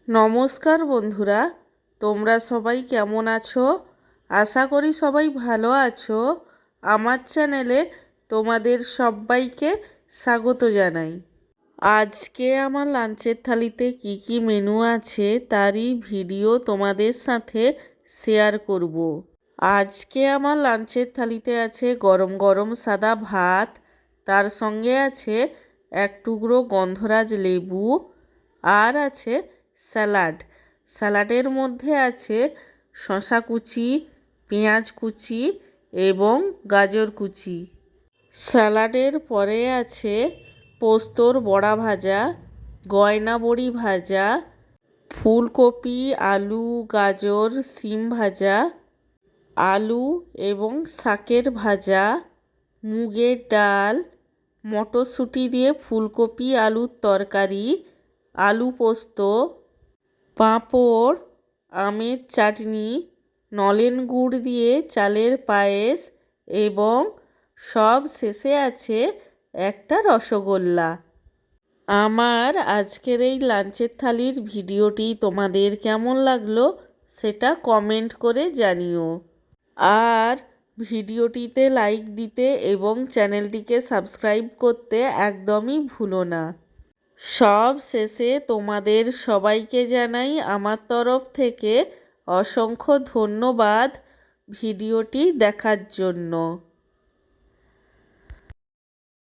নমস্কার বন্ধুরা, তোমরা সবাই কেমন আছো? আশা করি সবাই ভালো আছো। আমার চ্যানেলে তোমাদের সবাইকে স্বাগত জানাই। আজকে আমার লাঞ্চের থালিতে কি কি মেনু আছে তারই ভিডিও তোমাদের সাথে শেয়ার করব। আজকে আমার লাঞ্চের থালিতে আছে গরম গরম সাদা ভাত, তার সঙ্গে আছে এক টুকরো গন্ধরাজ লেবু, আর আছে স্যালাড। স্যালাডের মধ্যে আছে শসা কুচি, পেঁয়াজ কুচি এবং গাজর কুচি। স্যালাডের পরে আছে পোস্তর বড়া ভাজা, গয়না বড়ি ভাজা, ফুলকপি, আলু, গাজর, শিম ভাজা, আলু এবং শাকের ভাজা, মুগের ডাল, মটরশুঁটি দিয়ে ফুলকপি আলুর তরকারি, আলু পোস্ত, পাঁপড়, আমের চাটনি, নলেন গুড় দিয়ে চালের পায়েস এবং সব শেষে আছে একটা রসগোল্লা। আমার আজকের এই লাঞ্চের থালির ভিডিওটি তোমাদের কেমন লাগলো সেটা কমেন্ট করে জানিও। আর ভিডিওটিতে লাইক দিতে এবং চ্যানেলটিকে সাবস্ক্রাইব করতে একদমই ভুলো না। সব শেষে তোমাদের সবাইকে জানাই আমার তরফ থেকে অসংখ্য ধন্যবাদ ভিডিওটি দেখার জন্য।